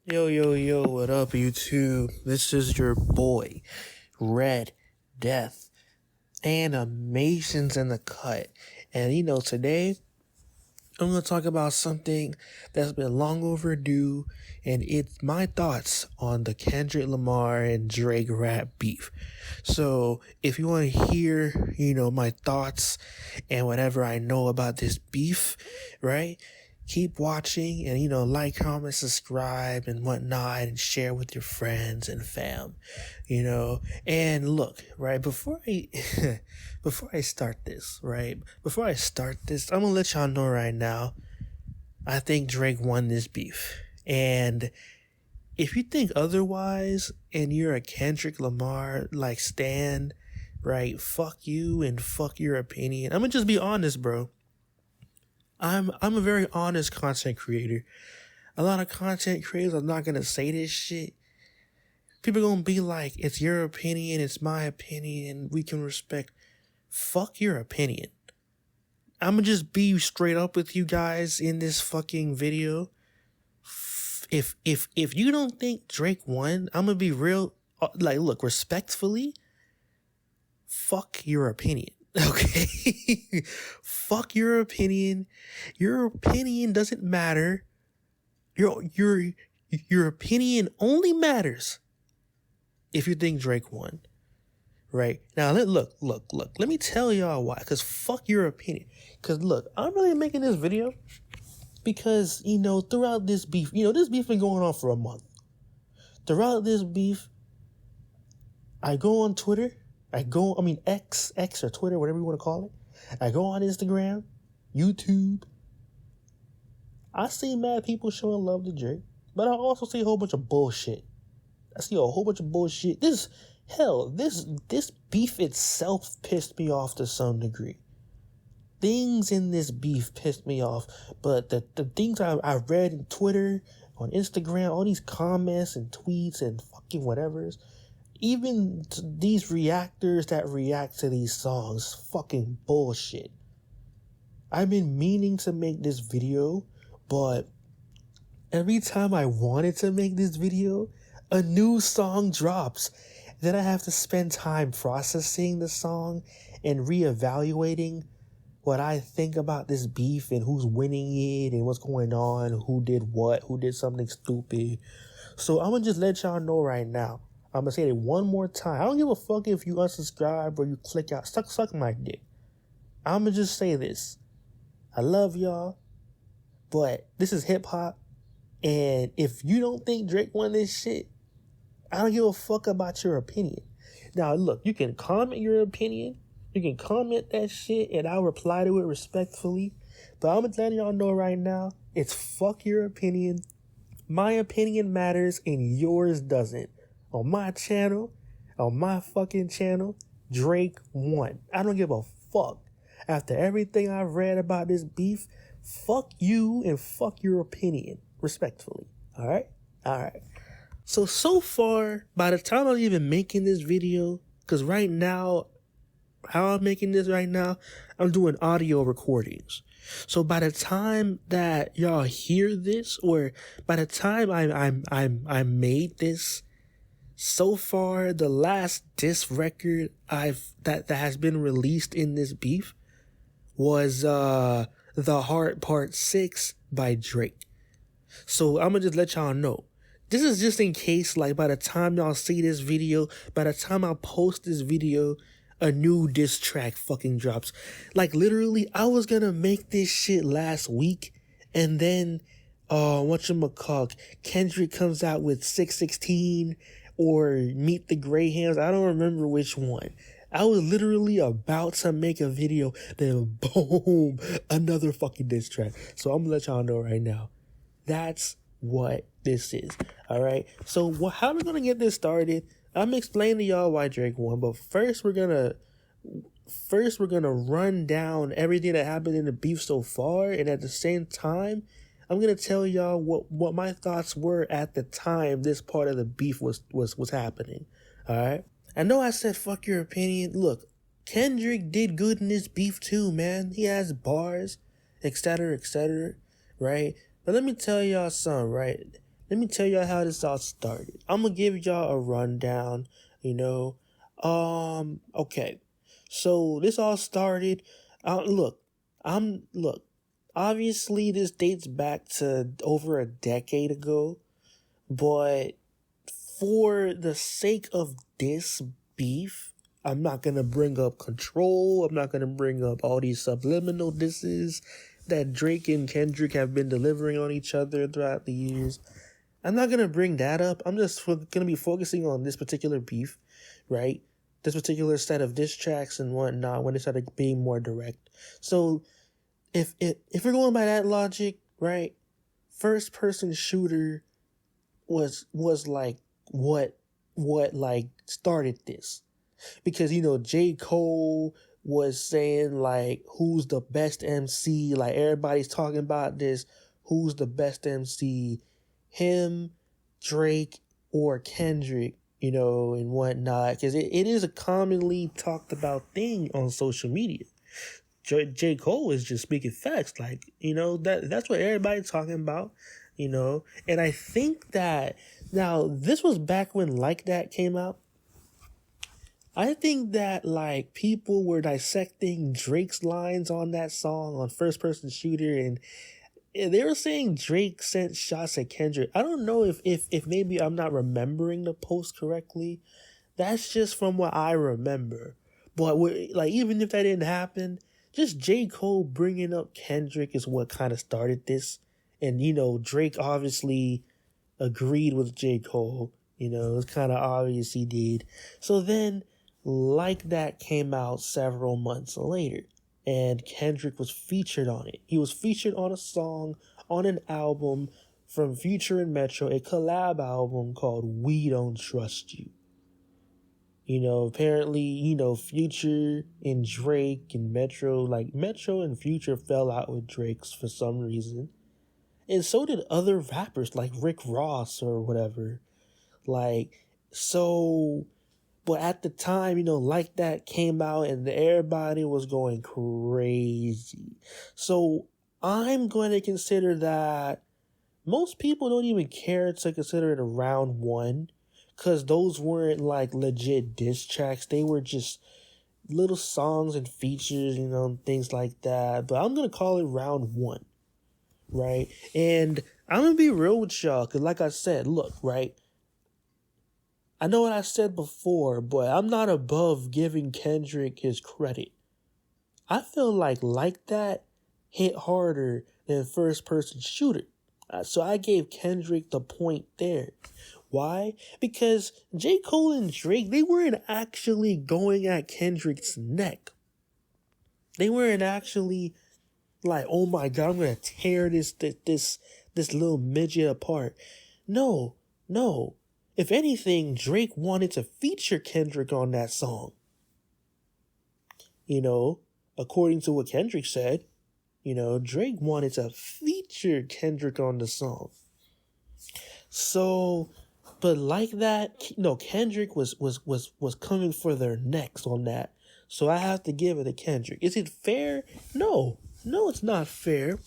Yo, yo, yo, what up, YouTube? This is your boy, Red Death, Animations in the Cut. And today I'm going to talk about something that's been long overdue, and it's my thoughts on the Kendrick Lamar and Drake rap beef. So if you want to hear, my thoughts and whatever I know about this beef, right? Keep watching and, like, comment, subscribe and whatnot, and share with your friends and fam, and look, right, before I start this, I'm going to let y'all know right now, I think Drake won this beef. And if you think otherwise and you're a Kendrick Lamar, stan, right, fuck you and fuck your opinion. I'm going to just be honest, bro. I'm a very honest content creator. A lot of content creators are not going to say this shit. People are going to be like, it's your opinion, it's my opinion, we can respect. Fuck your opinion. I'm going to just be straight up with you guys in this fucking video. If you don't think Drake won, I'm going to be real, look, respectfully, fuck your opinion. Okay? Fuck your opinion. Your opinion doesn't matter. Your opinion only matters if you think Drake won. Right? Now, look. Let me tell y'all why. Because fuck your opinion. Because look, I'm really making this video because, throughout this beef, this beef been going on for a month. Throughout this beef, I go on Twitter. X or Twitter, whatever you want to call it. I go on Instagram, YouTube. I see mad people showing love to Drake, but I also see a whole bunch of bullshit. This beef itself pissed me off to some degree. Things in this beef pissed me off, but the things I read in Twitter, on Instagram, all these comments and tweets and fucking whatevers, even these reactors that react to these songs, fucking bullshit. I've been meaning to make this video, but every time I wanted to make this video, a new song drops. Then I have to spend time processing the song and reevaluating what I think about this beef and who's winning it and what's going on, who did what, who did something stupid. So I'm going to just let y'all know right now. I'm going to say it one more time. I don't give a fuck if you unsubscribe or you click out. Suck my dick. I'm going to just say this. I love y'all, but this is hip hop. And if you don't think Drake won this shit, I don't give a fuck about your opinion. Now, look, you can comment your opinion. You can comment that shit and I'll reply to it respectfully. But I'm going to let y'all know right now, it's fuck your opinion. My opinion matters and yours doesn't. On my channel, on my fucking channel, Drake won. I don't give a fuck. After everything I've read about this beef, fuck you and fuck your opinion, respectfully. All right. So far, by the time I'm even making this video, because right now, how I'm making this right now, I'm doing audio recordings. So by the time that y'all hear this, or by the time I made this, so far, the last diss record that has been released in this beef was The Heart Part 6 by Drake. So I'm gonna just let y'all know. This is just in case, by the time y'all see this video, by the time I post this video, a new diss track fucking drops. Literally, I was gonna make this shit last week, and then Kendrick comes out with 616 or Meet the Greyhounds. I don't remember which one. I was literally about to make a video, then boom, another fucking diss track. So I'm gonna let y'all know right now. That's what this is. Alright? So how are we gonna get this started? I'm explaining to y'all why Drake won, but first we're gonna run down everything that happened in the beef so far, and at the same time, I'm gonna tell y'all what my thoughts were at the time this part of the beef was happening. Alright? I know I said fuck your opinion. Look, Kendrick did good in this beef too, man. He has bars, etc., right? But let me tell y'all something, right? let me tell y'all how this all started. I'm gonna give y'all a rundown, you know. Okay. So this all started. Look, look. Obviously, this dates back to over a decade ago, but for the sake of this beef, I'm not gonna bring up Control. I'm not gonna bring up all these subliminal disses that Drake and Kendrick have been delivering on each other throughout the years. I'm not gonna bring that up. I'm just gonna be focusing on this particular beef, right? This particular set of diss tracks and whatnot when it started being more direct. So if we're going by that logic, right? First person shooter was like what like started this, because J. Cole was saying like who's the best MC, like everybody's talking about this, who's the best MC, him, Drake, or Kendrick, and whatnot, because it is a commonly talked about thing on social media. J. Cole is just speaking facts, like, that's what everybody's talking about, and I think that, now, this was back when Like That came out. I think that, like, people were dissecting Drake's lines on that song, on First Person Shooter, and they were saying Drake sent shots at Kendrick. I don't know if maybe I'm not remembering the post correctly. That's just from what I remember. But, like, even if that didn't happen, just J. Cole bringing up Kendrick is what kind of started this. And, Drake obviously agreed with J. Cole. It's kind of obvious he did. So then, Like That came out several months later, and Kendrick was featured on it. He was featured on a song, on an album from Future and Metro, a collab album called We Don't Trust You. Apparently, Future and Drake and Metro and Future fell out with Drake for some reason. And so did other rappers like Rick Ross or whatever. But at the time, Like That came out and everybody was going crazy. So I'm going to consider that most people don't even care to consider it a round one, because those weren't like legit diss tracks. They were just little songs and features, things like that. But I'm going to call it round one, right? And I'm going to be real with y'all, because like I said, look, right? I know what I said before, but I'm not above giving Kendrick his credit. I feel like That hit harder than First Person Shooter. So I gave Kendrick the point there. Why? Because J. Cole and Drake, they weren't actually going at Kendrick's neck. They weren't actually like, oh my God, I'm going to tear this little midget apart. No. If anything, Drake wanted to feature Kendrick on that song. According to what Kendrick said, Drake wanted to feature Kendrick on the song. So, but Like That, Kendrick was coming for their necks on that. So I have to give it to Kendrick. Is it fair? No, it's not fair.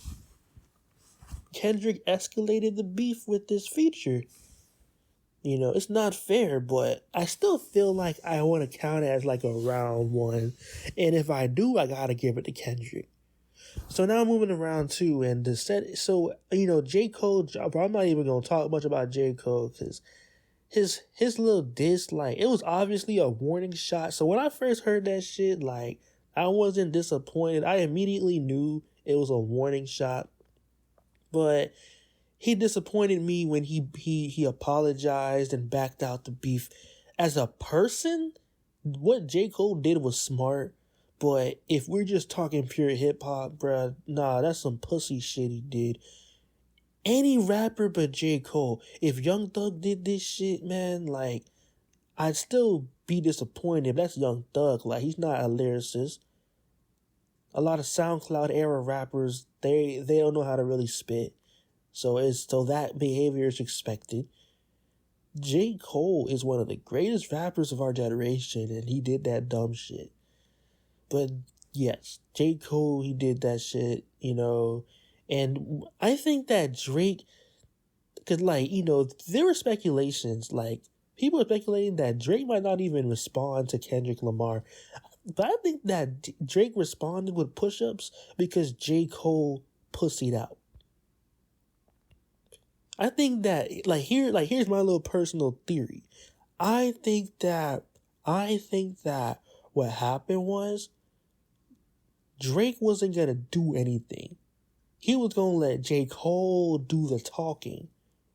Kendrick escalated the beef with this feature. It's not fair, but I still feel like I want to count it as like a round one. And if I do, I gotta give it to Kendrick. So now moving to round two, and J. Cole, I'm not even gonna talk much about J. Cole, because his little diss, like, it was obviously a warning shot. So when I first heard that shit, like, I wasn't disappointed. I immediately knew it was a warning shot. But he disappointed me when he apologized and backed out the beef. As a person, what J. Cole did was smart. But if we're just talking pure hip-hop, bruh, nah, that's some pussy shit he did. Any rapper but J. Cole. If Young Thug did this shit, man, like, I'd still be disappointed if that's Young Thug. Like, he's not a lyricist. A lot of SoundCloud era rappers, they don't know how to really spit. So that behavior is expected. J. Cole is one of the greatest rappers of our generation, and he did that dumb shit. But yes, J. Cole, he did that shit, and I think that Drake Because, like, you know, there were speculations, like, people are speculating that Drake might not even respond to Kendrick Lamar. But I think that Drake responded with push-ups because J. Cole pussied out. I think that, here's my little personal theory. I think that what happened was Drake wasn't going to do anything. He was going to let J. Cole do the talking.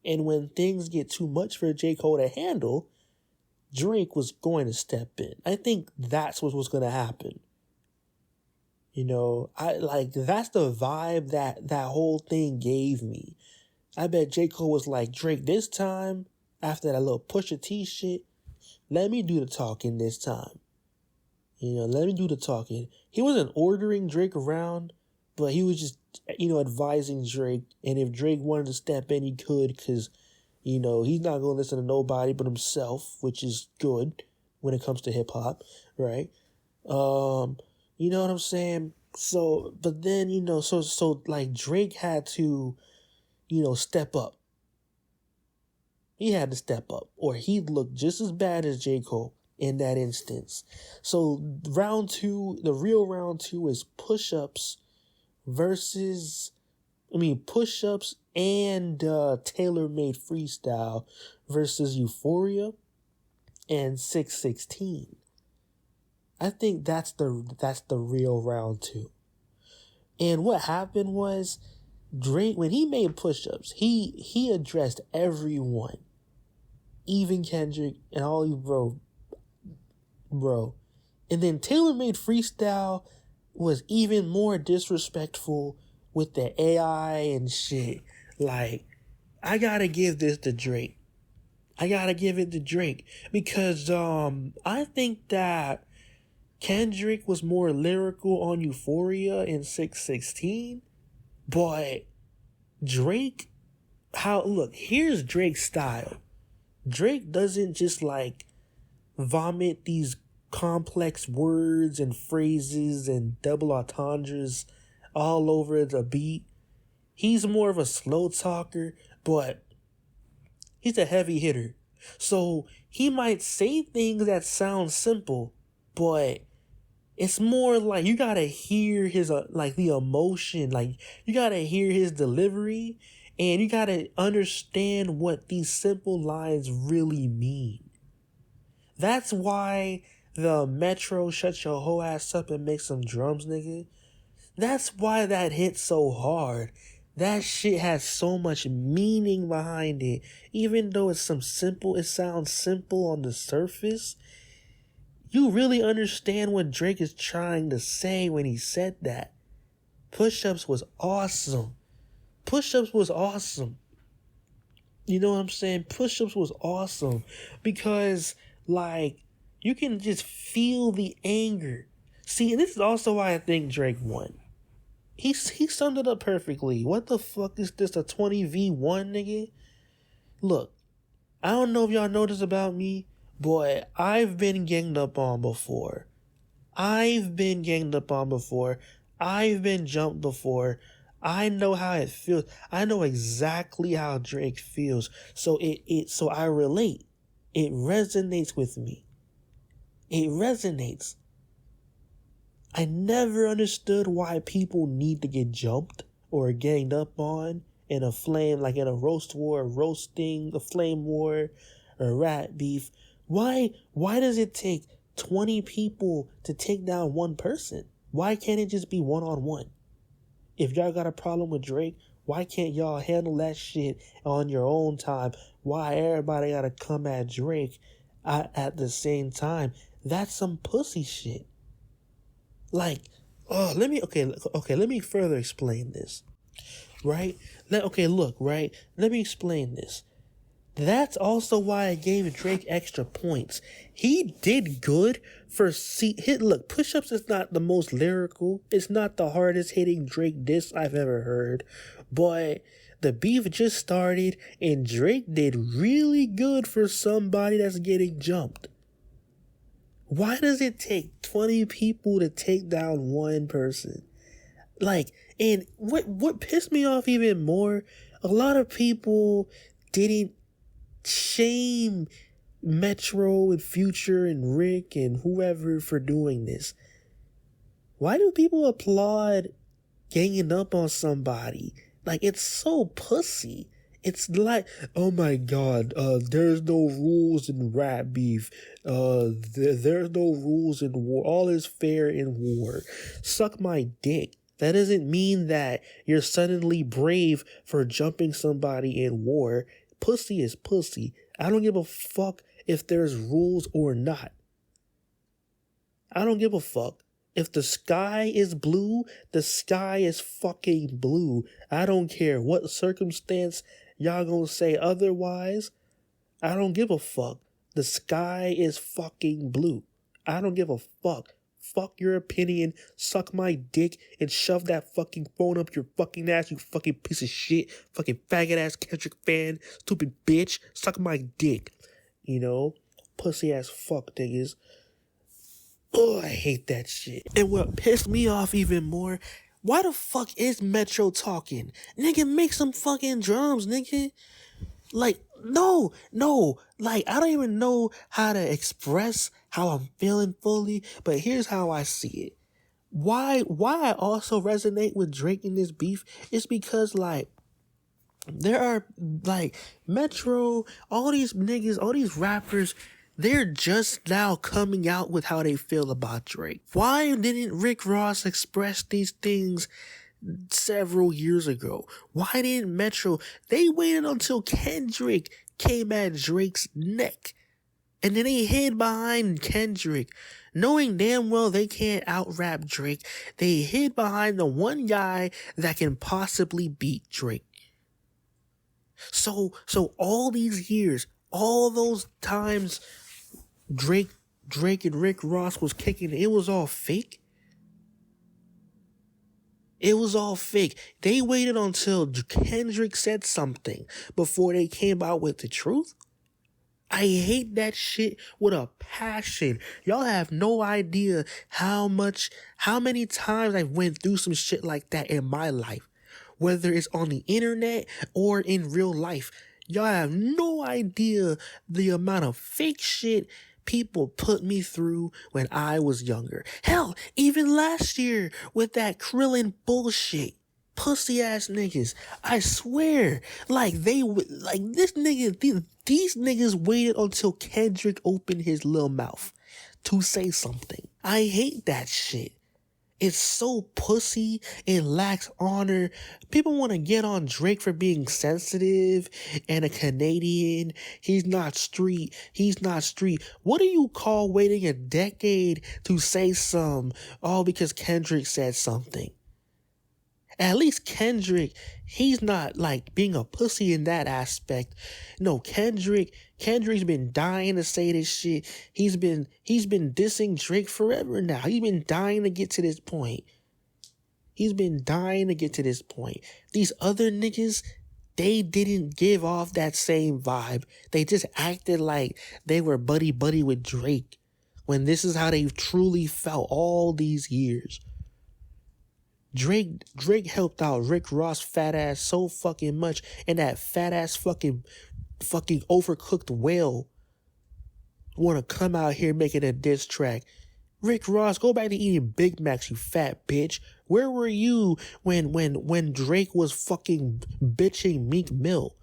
And when things get too much for J. Cole to handle, Drake was going to step in. I think that's what was going to happen. You know, that's the vibe that whole thing gave me. I bet J. Cole was like, Drake, this time, after that little Pusha T shit, let me do the talking this time. You know, let me do the talking. He wasn't ordering Drake around, but he was just, you know, advising Drake. And if Drake wanted to step in, he could, because, you know, he's not going to listen to nobody but himself, which is good when it comes to hip hop, right? You know what I'm saying? So, but then, you know, so like Drake had to, you know, step up. He had to step up, or he'd look just as bad as J. Cole in that instance. So the real round two is push-ups push-ups and tailor-made freestyle versus Euphoria and 616. I think that's the real round two. And what happened was Drake, when he made push-ups, he addressed everyone, even Kendrick and all you bro. And then tailor-made freestyle was even more disrespectful with the AI and shit. Like, I gotta give this to Drake. I gotta give it to Drake because I think that Kendrick was more lyrical on Euphoria in 616, but Drake, here's Drake's style. Drake doesn't just like vomit these complex words and phrases and double entendres all over the beat. He's more of a slow talker, but he's a heavy hitter. So he might say things that sound simple, but it's more like you gotta hear his the emotion, like you gotta hear his delivery, and you gotta understand what these simple lines really mean. That's why the Metro shut your whole ass up and make some drums, nigga. That's why that hit so hard. That shit has so much meaning behind it. Even though it sounds simple on the surface, you really understand what Drake is trying to say when he said that. Push-ups was awesome. Push-ups was awesome. You know what I'm saying? Push-ups was awesome because, like, you can just feel the anger. See, and this is also why I think Drake won. He summed it up perfectly. What the fuck is this, a 20v1, nigga? Look, I don't know if y'all know this about me, but I've been ganged up on before. I've been jumped before. I know how it feels. I know exactly how Drake feels. So so I relate. It resonates with me. It resonates. I never understood why people need to get jumped or ganged up on in a flame, like in a roast war, a flame war, or rat beef. Why does it take 20 people to take down one person? Why can't it just be one-on-one? If y'all got a problem with Drake, why can't y'all handle that shit on your own time? Why everybody gotta come at Drake at the same time? That's some pussy shit. Like, let me further explain this. Right? Let me explain this. That's also why I gave Drake extra points. He did good look, push-ups is not the most lyrical. It's not the hardest hitting Drake diss I've ever heard. But the beef just started and Drake did really good for somebody that's getting jumped. Why does it take 20 people to take down one person? Like, and what pissed me off even more, a lot of people didn't shame Metro and Future and Rick and whoever for doing this. Why do people applaud ganging up on somebody? Like, it's so pussy. It's like, oh my god, there's no rules in rap beef. There's no rules in war. All is fair in war. Suck my dick. That doesn't mean that you're suddenly brave for jumping somebody in war. Pussy is pussy. I don't give a fuck if there's rules or not. I don't give a fuck. If the sky is blue, the sky is fucking blue. I don't care what circumstance y'all gonna say otherwise. I don't give a fuck. The sky is fucking blue. I don't give a fuck. Fuck your opinion. Suck my dick and shove that fucking phone up your fucking ass, you fucking piece of shit. Fucking faggot ass Kendrick fan. Stupid bitch. Suck my dick. You know? Pussy ass fuck niggas. Oh, I hate that shit. And what pissed me off even more, why the fuck is Metro talking? Nigga, make some fucking drums, nigga. Like, no. Like, I don't even know how to express how I'm feeling fully, but here's how I see it. Why I also resonate with Drake in this beef is because, like, there are, like, Metro, all these niggas, all these rappers, they're just now coming out with how they feel about Drake. Why didn't Rick Ross express these things several years ago? Why didn't Metro? They waited until Kendrick came at Drake's neck. And then they hid behind Kendrick. Knowing damn well they can't out-rap Drake, they hid behind the one guy that can possibly beat Drake. So all these years, all those times Drake and Rick Ross was kicking, it was all fake. It was all fake. They waited until Kendrick said something before they came out with the truth. I hate that shit with a passion. Y'all have no idea how many times I went through some shit like that in my life. Whether it's on the internet or in real life. Y'all have no idea the amount of fake shit people put me through when I was younger. Hell, even last year with that Krillin bullshit. Pussy ass niggas. I swear. Like this nigga, these niggas waited until Kendrick opened his little mouth to say something. I hate that shit. It's so pussy. It lacks honor. People want to get on Drake for being sensitive and a Canadian. He's not street. What do you call waiting a decade to say because Kendrick said something? At least Kendrick, he's not like being a pussy in that aspect. No, Kendrick's been dying to say this shit. He's been dissing Drake forever now. He's been dying to get to this point. These other niggas, they didn't give off that same vibe. They just acted like they were buddy with Drake when this is how they truly felt all these years. Drake helped out Rick Ross fat ass so fucking much, and that fat ass fucking overcooked whale wanna come out here making a diss track. Rick Ross, go back to eating Big Macs, you fat bitch. Where were you when Drake was fucking bitching Meek Mill?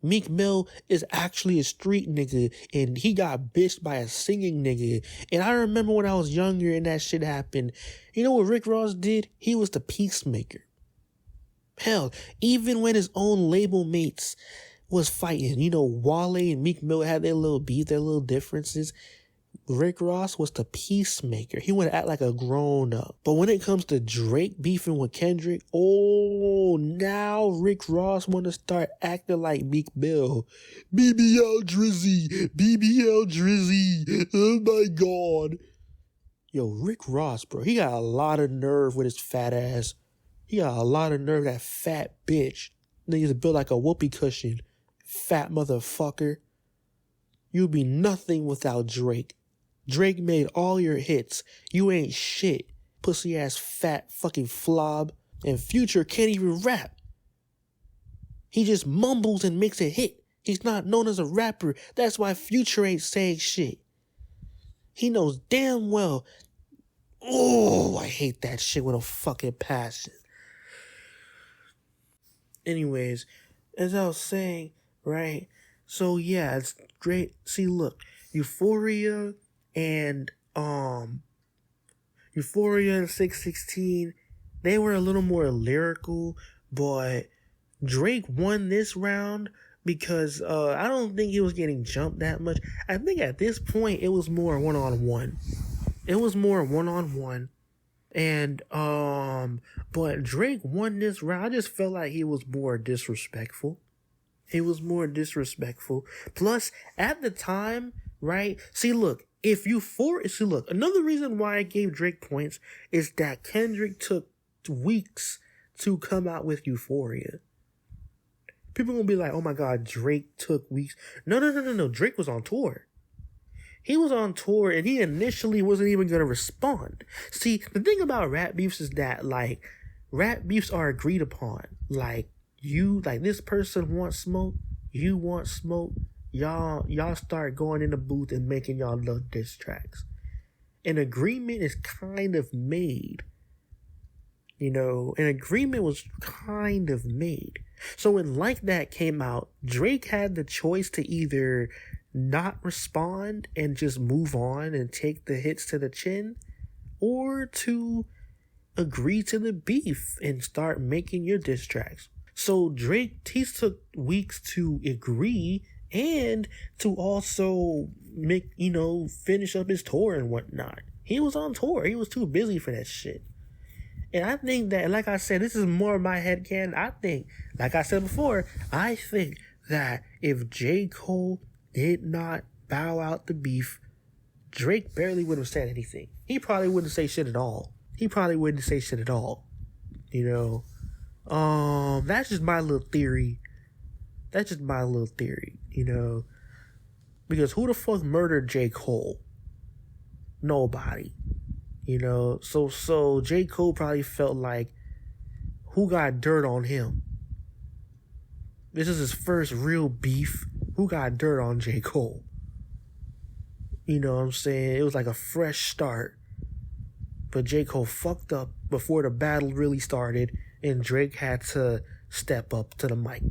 Meek Mill is actually a street nigga, and he got bitched by a singing nigga. And I remember when I was younger and that shit happened. You know what Rick Ross did? He was the peacemaker. Hell, even when his own label mates was fighting, Wale and Meek Mill had their little beef, their little differences. Rick Ross was the peacemaker. He wanted to act like a grown up. But when it comes to Drake beefing with Kendrick, now Rick Ross want to start acting like Meek Mill. BBL Drizzy. Oh my God. Yo, Rick Ross, bro, he got a lot of nerve with his fat ass. He got a lot of nerve, that fat bitch. Niggas built like a whoopee cushion. Fat motherfucker. You'd be nothing without Drake. Drake made all your hits. You ain't shit. Pussy ass fat fucking flob. And Future can't even rap. He just mumbles and makes a hit. He's not known as a rapper. That's why Future ain't saying shit. He knows damn well. Oh, I hate that shit with a fucking passion. Anyways, as I was saying, right? So yeah, it's great. See, look, Euphoria and 616, they were a little more lyrical, but Drake won this round because I don't think he was getting jumped that much. I think at this point it was more one-on-one. And but Drake won this round. I just felt like he was more disrespectful. Plus, at the time, right? See, look, another reason why I gave Drake points is that Kendrick took weeks to come out with Euphoria. People gonna be like, oh my God, Drake took weeks. No. Drake was on tour. He was on tour and he initially wasn't even going to respond. See, the thing about rap beefs is that, like, rap beefs are agreed upon. Like, this person wants smoke, you want smoke, y'all start going in the booth and making y'all little diss tracks. An agreement is kind of made. An agreement was kind of made. So when Like That came out, Drake had the choice to either not respond and just move on and take the hits to the chin, or to agree to the beef and start making your diss tracks. So Drake, he took weeks to agree and to also finish up his tour and whatnot. He was on tour. He was too busy for that shit. And I think that, like I said, this is more of my headcanon. I think, like I said before, I think that if J. Cole did not bow out the beef, Drake barely would have said anything. He probably wouldn't say shit at all. That's just my little theory. Because who the fuck murdered J. Cole? Nobody. So J. Cole probably felt like, who got dirt on him? This is his first real beef. Who got dirt on J. Cole? You know what I'm saying? It was like a fresh start. But J. Cole fucked up before the battle really started, and Drake had to step up to the mic.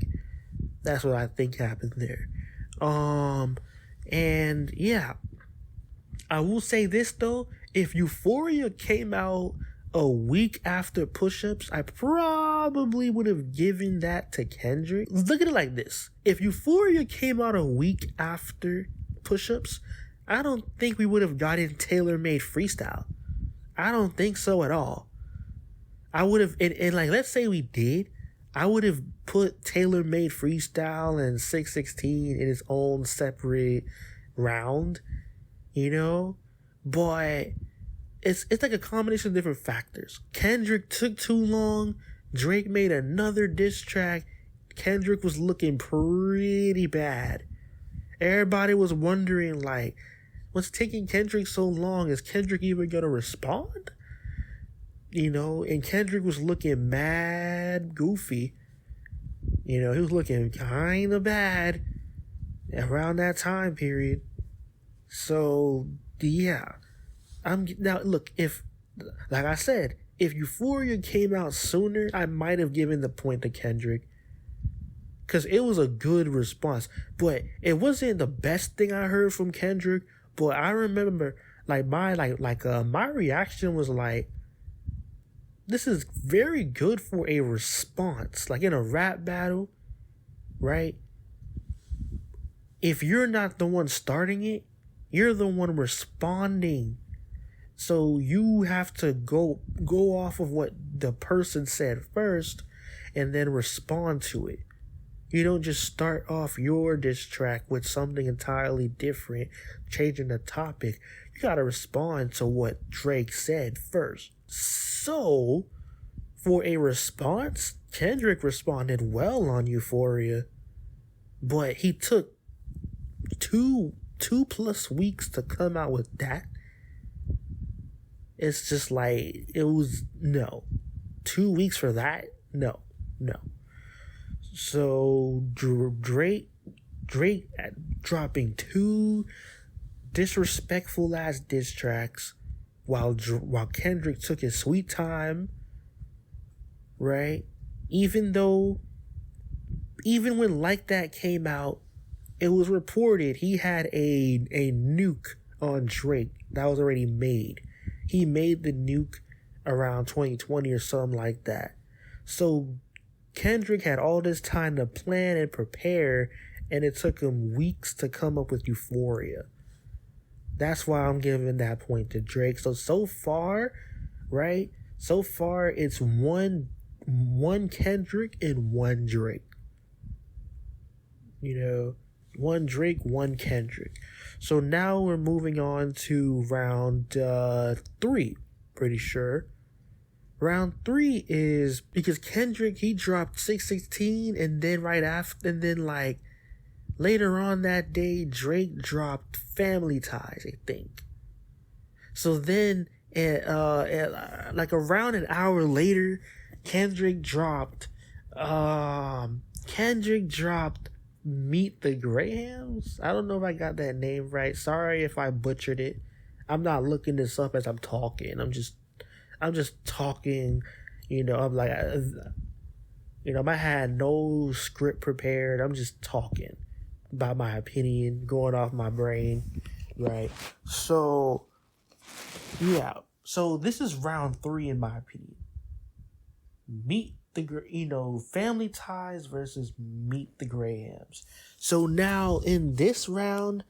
That's what I think happened there. And yeah, I will say this though, if Euphoria came out a week after Push-Ups, I probably would have given that to Kendrick. Look at it like this. If Euphoria came out a week after Push-Ups, I don't think we would have gotten Tailor-Made Freestyle. I don't think so at all. I would have, and like, let's say we did, I would have put Tailor-Made Freestyle and 616 in its own separate round, but it's like a combination of different factors. Kendrick took too long. Drake made another diss track. Kendrick was looking pretty bad. Everybody was wondering, like, what's taking Kendrick so long? Is Kendrick even gonna respond? And Kendrick was looking mad goofy. He was looking kind of bad around that time period. So, yeah. Now, look, like I said, if Euphoria came out sooner, I might have given the point to Kendrick. Because it was a good response. But it wasn't the best thing I heard from Kendrick. But I remember, my reaction was like, this is very good for a response. Like in a rap battle, right? If you're not the one starting it, you're the one responding. So you have to go off of what the person said first and then respond to it. You don't just start off your diss track with something entirely different, changing the topic. You gotta respond to what Drake said first. So, for a response, Kendrick responded well on Euphoria, but he took two plus weeks to come out with that. It's just like, it was, no. 2 weeks for that? No. So, Drake Drake dropping 2 disrespectful ass diss tracks while Kendrick took his sweet time, right? Even when Like That came out, it was reported he had a nuke on Drake that was already made. He made the nuke around 2020 or something like that. So Kendrick had all this time to plan and prepare, and it took him weeks to come up with Euphoria. That's why I'm giving that point to Drake. So far, right? So far, it's one Kendrick and one Drake. You know, one Drake, one Kendrick. So now we're moving on to round 3, pretty sure. Round 3 is because Kendrick, he dropped 616, and then right after, and then like later on that day, Drake dropped Family Ties, I think. So then, like around an hour later, Kendrick dropped Meet the Grahams. I don't know if I got that name right. Sorry if I butchered it. I'm not looking this up as I'm talking. I'm just talking, I'm like, I had no script prepared. I'm just talking about my opinion, going off my brain, right? So, yeah. So this is round 3 in my opinion. Family Ties versus Meet the Grahams. So now in this round,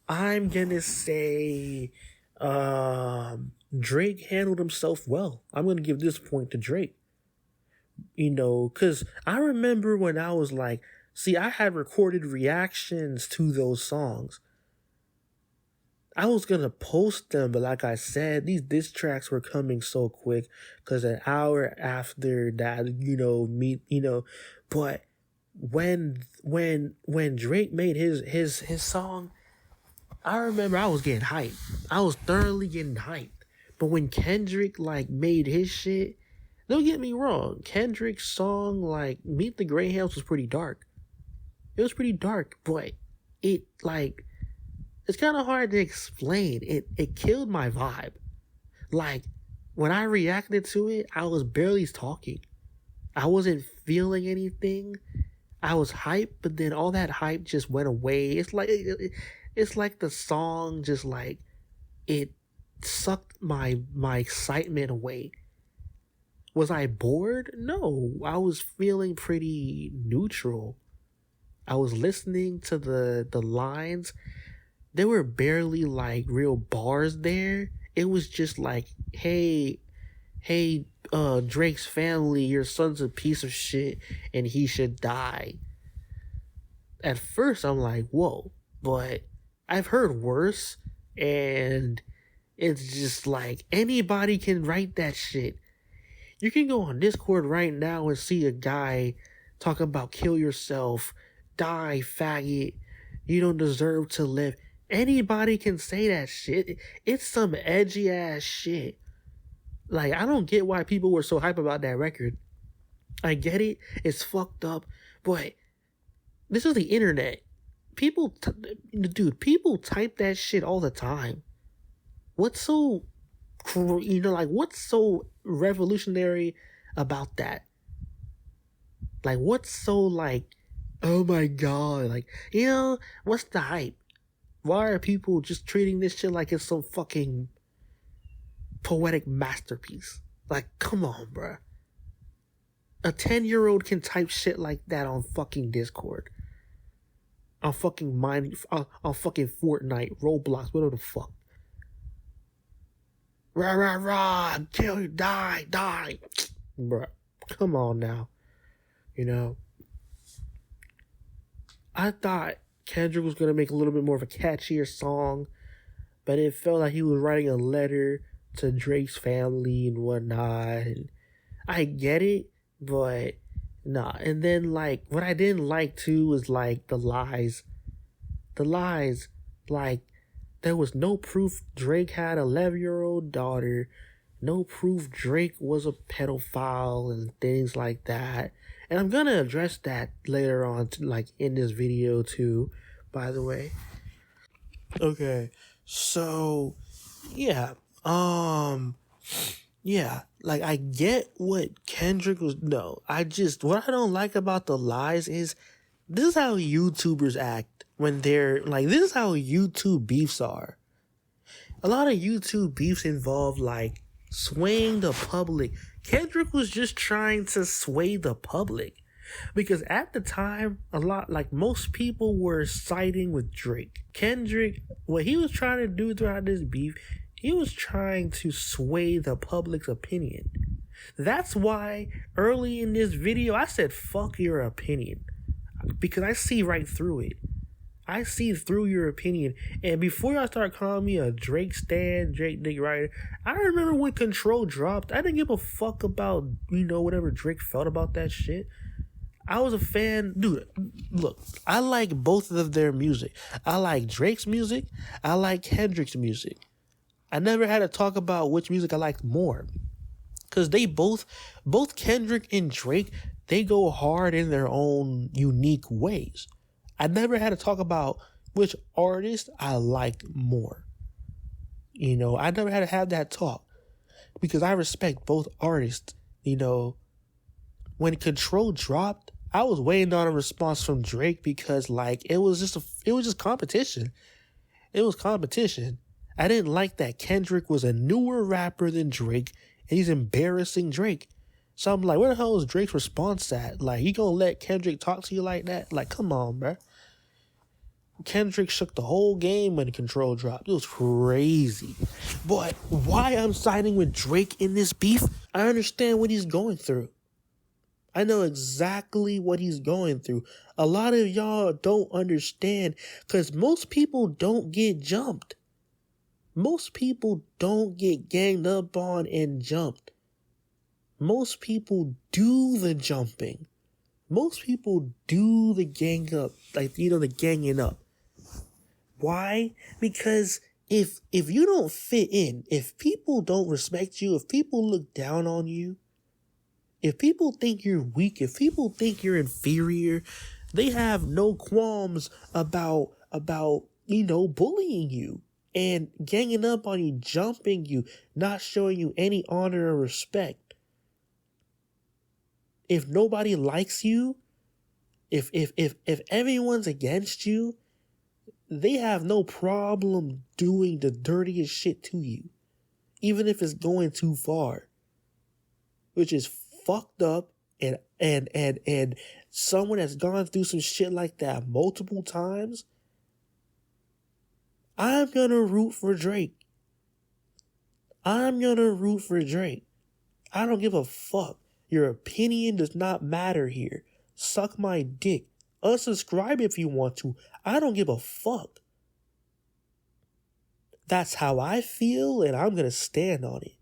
I'm gonna say, Drake handled himself well. I'm going to give this point to Drake. Because I remember when I was like, I had recorded reactions to those songs. I was going to post them, but like I said, these diss tracks were coming so quick because an hour after that, but when Drake made his song, I remember I was getting hyped. I was thoroughly getting hyped. But when Kendrick made his shit, don't get me wrong, Kendrick's song Meet the Grahams was pretty dark. It was pretty dark, but it's kind of hard to explain. It killed my vibe. When I reacted to it, I was barely talking. I wasn't feeling anything. I was hyped, but then all that hype just went away. It's like the song just it sucked my excitement away. Was I bored? No, I was feeling pretty neutral. I was listening to the lines. There were barely real bars there. It was just hey, Drake's family, your son's a piece of shit and he should die. At first I'm like, whoa, but I've heard worse, and it's just anybody can write that shit. You can go on Discord right now and see a guy talking about kill yourself, die, faggot, you don't deserve to live. Anybody can say that shit. It's some edgy ass shit. I don't get why people were so hype about that record. I get it. It's fucked up, but this is the internet. People type that shit all the time. What's so, what's so revolutionary about that? What's so oh my god, what's the hype? Why are people just treating this shit like it's some fucking poetic masterpiece? Come on, bruh. A 10-year-old can type shit like that on fucking Discord. On fucking on fucking Fortnite, Roblox, whatever the fuck. Rah, rah, rah, kill you, die. Bruh, come on now. I thought Kendrick was going to make a little bit more of a catchier song, but it felt like he was writing a letter to Drake's family and whatnot. And I get it, but nah. And then what I didn't like too was the lies. The lies, there was no proof Drake had an 11-year-old daughter, no proof Drake was a pedophile and things like that. And I'm gonna address that later on, in this video too. by the way. Okay, so yeah, yeah, like I get what Kendrick was. No, what I don't like about the lies is this is how YouTubers act when they're like, this is how YouTube beefs are. A lot of YouTube beefs involve like swaying the public. Kendrick was just trying to sway the public because at the time, most people were siding with Drake. Kendrick, what he was trying to do throughout this beef, he was trying to sway the public's opinion. That's why early in this video, I said, fuck your opinion. Because I see right through it. I see through your opinion. And before y'all start calling me a Drake stan, Drake dick writer, I remember when Control dropped, I didn't give a fuck about, whatever Drake felt about that shit. I was a fan. Dude, look, I like both of their music. I like Drake's music. I like Kendrick's music. I never had to talk about which music I liked more. Because they both Kendrick and Drake, they go hard in their own unique ways. I never had to talk about which artist I liked more. I never had to have that talk. Because I respect both artists. When Control dropped, I was waiting on a response from Drake because it was just competition. It was competition. I didn't like that Kendrick was a newer rapper than Drake and he's embarrassing Drake. So I'm like, where the hell is Drake's response at? Like, you gonna let Kendrick talk to you like that? Like, come on, bruh. Kendrick shook the whole game when Control dropped. It was crazy. But why I'm siding with Drake in this beef? I understand what he's going through. I know exactly what he's going through. A lot of y'all don't understand because most people don't get jumped. Most people don't get ganged up on and jumped. Most people do the jumping. Most people do the gang up, the ganging up. Why? Because if you don't fit in, if people don't respect you, if people look down on you, if people think you're weak, if people think you're inferior, they have no qualms about bullying you and ganging up on you, jumping you, not showing you any honor or respect. If nobody likes you, if everyone's against you, they have no problem doing the dirtiest shit to you, even if it's going too far, which is fucked up. And someone that's gone through some shit like that multiple times, I'm gonna root for Drake. I'm gonna root for Drake. I don't give a fuck. Your opinion does not matter here. Suck my dick. Unsubscribe if you want to. I don't give a fuck. That's how I feel, and I'm gonna stand on it.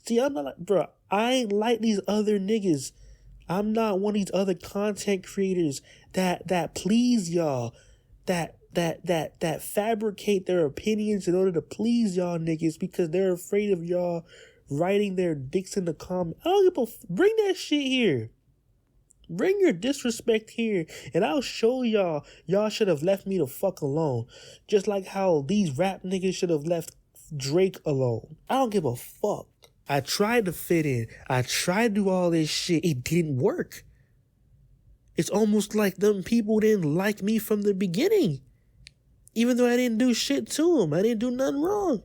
See, I'm not like, bro, I ain't like these other niggas. I'm not one of these other content creators that please y'all, that fabricate their opinions in order to please y'all niggas because they're afraid of y'all writing their dicks in the comments. I don't give a bring that shit here. Bring your disrespect here, and I'll show y'all should have left me the fuck alone. Just like how these rap niggas should have left Drake alone. I don't give a fuck. I tried to fit in. I tried to do all this shit. It didn't work. It's almost like them people didn't like me from the beginning. Even though I didn't do shit to them. I didn't do nothing wrong.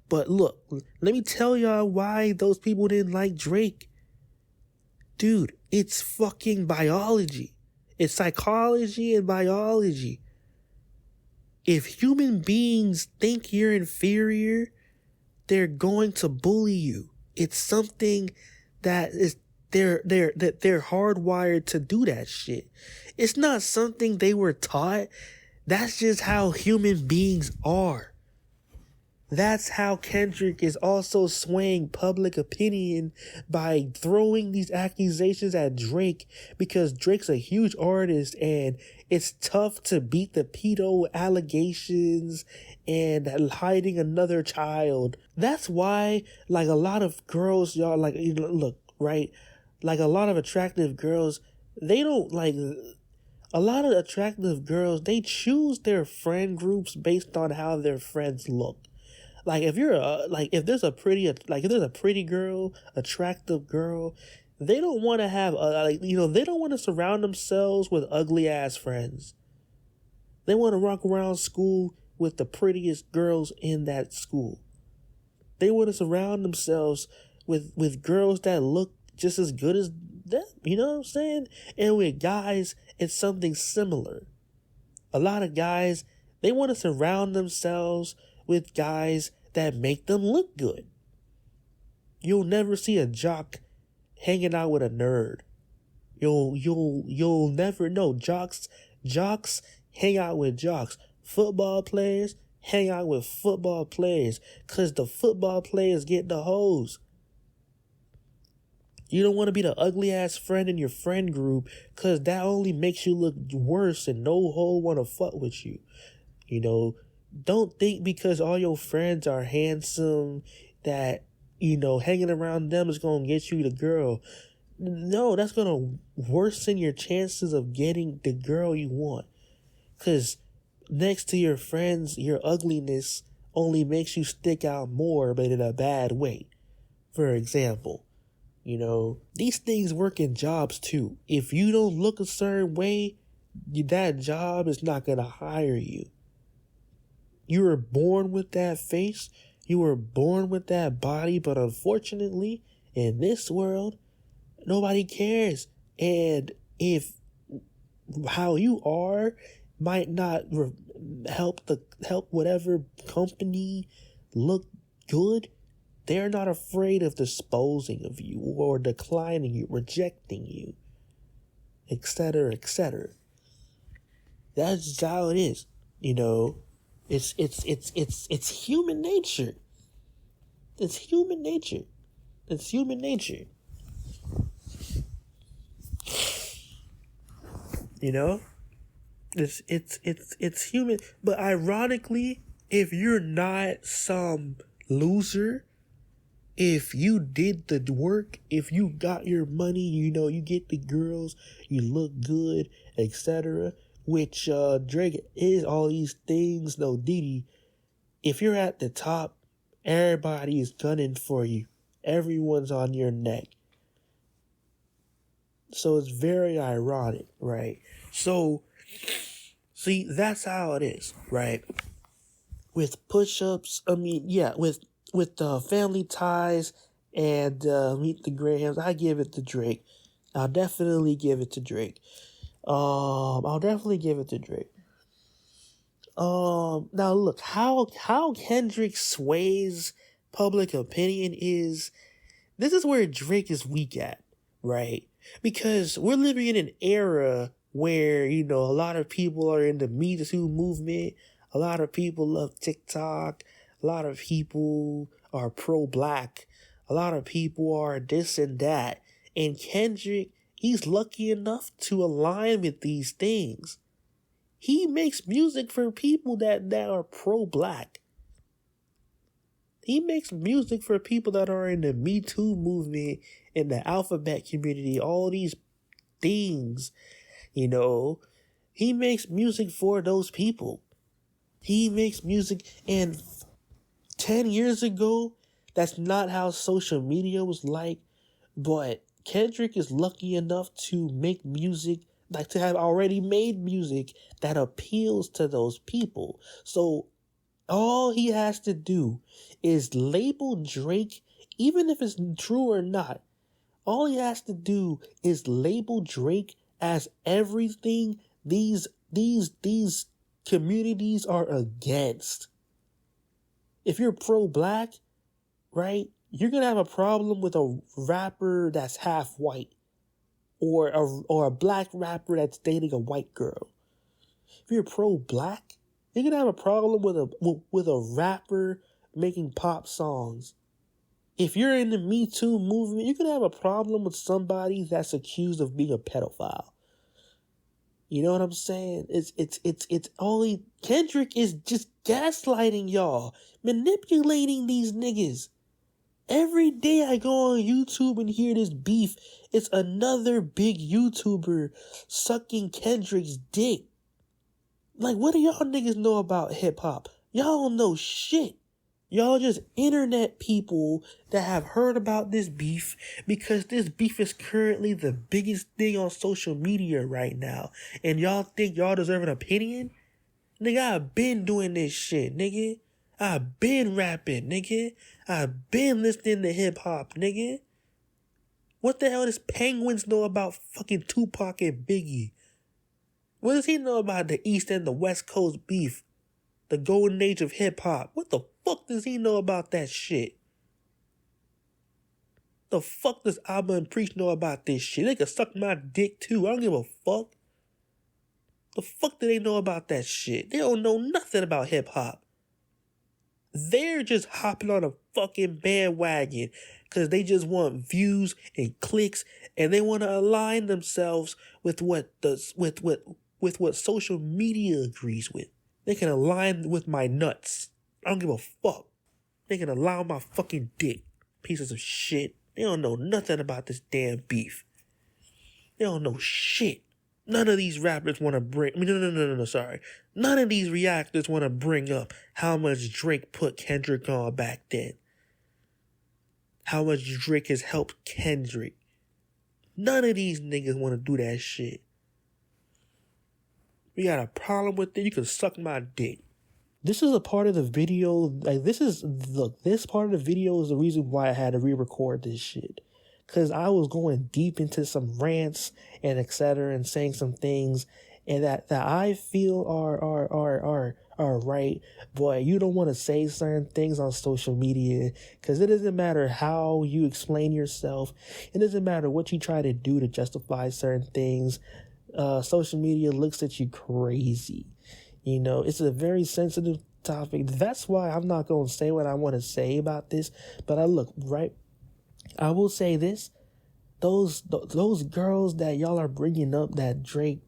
But look, let me tell y'all why those people didn't like Drake. Dude, it's fucking biology. It's psychology and biology. If human beings think you're inferior, they're going to bully you. It's something that is they're hardwired to do that shit. It's not something they were taught. That's just how human beings are. That's how Kendrick is also swaying public opinion by throwing these accusations at Drake because Drake's a huge artist and it's tough to beat the pedo allegations and hiding another child. That's why, like, a lot of girls, y'all, like, look, right? Like, a lot of attractive girls, they don't, like, A lot of attractive girls, they choose their friend groups based on how their friends look. Like if if there's a pretty girl, attractive girl, they don't want to have they don't want to surround themselves with ugly ass friends. They want to walk around school with the prettiest girls in that school. They want to surround themselves with girls that look just as good as them. You know what I'm saying? And with guys, it's something similar. A lot of guys, they want to surround themselves with guys that make them look good. You'll never see a jock hanging out with a nerd. You'll never know. Jocks hang out with jocks. Football players hang out with football players, cause the football players get the hoes. You don't want to be the ugly ass friend in your friend group, cause that only makes you look worse and no hoe want to fuck with you. You know, don't think because all your friends are handsome that, hanging around them is going to get you the girl. No, that's going to worsen your chances of getting the girl you want. Because next to your friends, your ugliness only makes you stick out more, but in a bad way. For example, these things work in jobs too. If you don't look a certain way, that job is not going to hire you. You were born with that face. You were born with that body. But unfortunately, in this world, nobody cares. And if how you are might not help whatever company look good, they're not afraid of disposing of you or declining you, rejecting you, etc., etc. That's just how it is. It's human nature. It's human nature. It's human nature. It's human. But ironically, if you're not some loser, if you did the work, if you got your money, you get the girls, you look good, etc., which Drake is all these things, no Diddy. If you're at the top, everybody is gunning for you. Everyone's on your neck. So it's very ironic, right? So, see, that's how it is, right? With push-ups, with Family Ties and Meet the Grahams, I give it to Drake. I'll definitely give it to Drake. Now look, how Kendrick sways public opinion this is where Drake is weak at, right? Because we're living in an era where, a lot of people are in the Me Too movement. A lot of people love TikTok. A lot of people are pro-black. A lot of people are this and that. And Kendrick, he's lucky enough to align with these things. He makes music for people that are pro-black. He makes music for people that are in the Me Too movement, in the alphabet community, all these things, He makes music for those people. He makes music, and 10 years ago, that's not how social media was like, but Kendrick is lucky enough to make music, to have already made music that appeals to those people. So all he has to do is label Drake, even if it's true or not. All he has to do is label Drake as everything these communities are against. If you're pro-black, right, you're going to have a problem with a rapper that's half white or a black rapper that's dating a white girl. If you're pro-black, you're going to have a problem with a rapper making pop songs. If you're in the Me Too movement, you're going to have a problem with somebody that's accused of being a pedophile. You know what I'm saying? It's only Kendrick is just gaslighting y'all, manipulating these niggas. Every day I go on YouTube and hear this beef. It's another big YouTuber sucking Kendrick's dick. Like, what do y'all niggas know about hip-hop? Y'all don't know shit. Y'all just internet people that have heard about this beef because this beef is currently the biggest thing on social media right now. And y'all think y'all deserve an opinion? Nigga, I've been doing this shit, nigga. I've been rapping, nigga. I've been listening to hip-hop, nigga. What the hell does Penguins know about fucking Tupac and Biggie? What does he know about the East and the West Coast beef? The golden age of hip-hop. What the fuck does he know about that shit? The fuck does Abba and Preach know about this shit? They can suck my dick too. I don't give a fuck. The fuck do they know about that shit? They don't know nothing about hip-hop. They're just hopping on a fucking bandwagon because they just want views and clicks, and they want to align themselves with what social media agrees with. They can align with my nuts. I don't give a fuck. They can allow my fucking dick. Pieces of shit. They don't know nothing about this damn beef. They don't know shit. None of these rappers want to bring... sorry. None of these reactors want to bring up how much Drake put Kendrick on back then. How much Drake has helped Kendrick. None of these niggas want to do that shit. We got a problem with it. You can suck my dick. This is a part of the video. This part of the video is the reason why I had to re-record this shit. Because I was going deep into some rants and etc. and saying some things and that I feel are right. But you don't want to say certain things on social media because it doesn't matter how you explain yourself. It doesn't matter what you try to do to justify certain things. Social media looks at you crazy. You know, it's a very sensitive topic. That's why I'm not going to say what I want to say about this. But I will say this. Those girls that y'all are bringing up that Drake,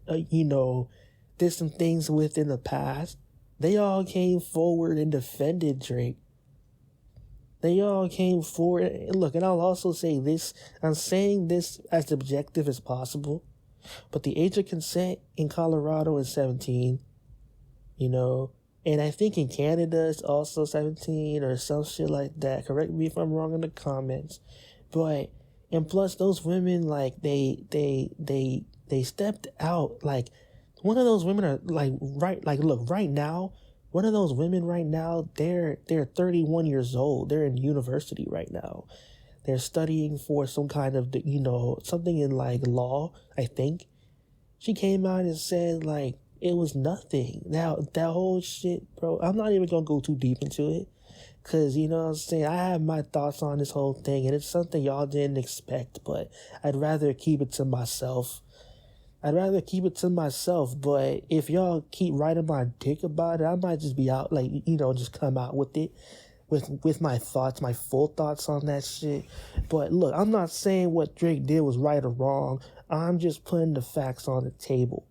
did some things with in the past, they all came forward and defended Drake. They all came forward. Look, and I'll also say this. I'm saying this as objective as possible. But the age of consent in Colorado is 17, and I think in Canada it's also 17 or some shit like that. Correct me if I'm wrong in the comments. But, and plus those women, like, they stepped out. Like, one of those women are right now, one of those women right now, they're 31 years old. They're in university right now. They're studying for some kind of, something in, like, law, I think. She came out and said, like, it was nothing. Now, that whole shit, bro, I'm not even going to go too deep into it. Because, you know what I'm saying, I have my thoughts on this whole thing, and it's something y'all didn't expect, but I'd rather keep it to myself. But if y'all keep writing my dick about it, I might just be out, like, just come out with it. With my thoughts, my full thoughts on that shit. But look, I'm not saying what Drake did was right or wrong. I'm just putting the facts on the table.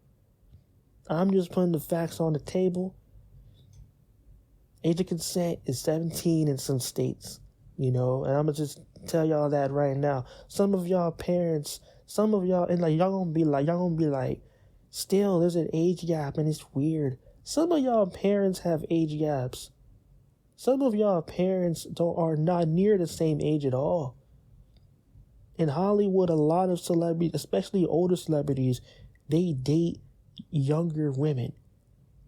Age of consent is 17 in some states, and I'm gonna just tell y'all that right now. Some of y'all parents, and like y'all gonna be like, still there's an age gap and it's weird. Some of y'all parents have age gaps. Some of y'all parents are not near the same age at all. In Hollywood, a lot of celebrities, especially older celebrities, they date younger women.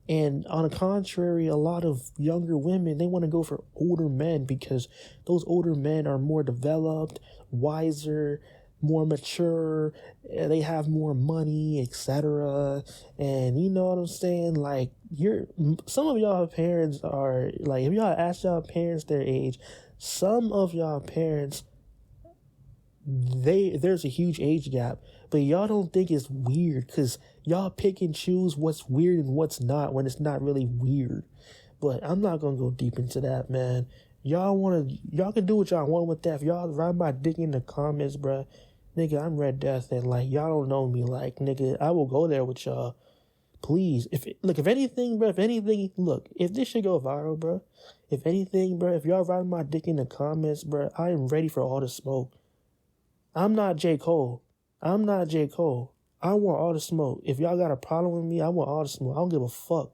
And on the contrary, a lot of younger women, they want to go for older men because those older men are more developed, wiser, more mature, they have more money, etc. And you know what I'm saying? Like, some of y'all parents are, like, if y'all ask y'all parents their age, some of y'all parents, there's a huge age gap, but y'all don't think it's weird because y'all pick and choose what's weird and what's not when it's not really weird. But I'm not gonna go deep into that, man. Y'all can do what y'all want with that. If y'all ride my dick in the comments, bruh, nigga, I'm Red Death, and like, y'all don't know me, like, nigga, I will go there with y'all. please, if anything, bro, if this shit go viral, bro, if anything, bro, if y'all riding my dick in the comments, bro, I am ready for all the smoke. I'm not J. Cole. I want all the smoke. If y'all got a problem with me, I want all the smoke. I don't give a fuck.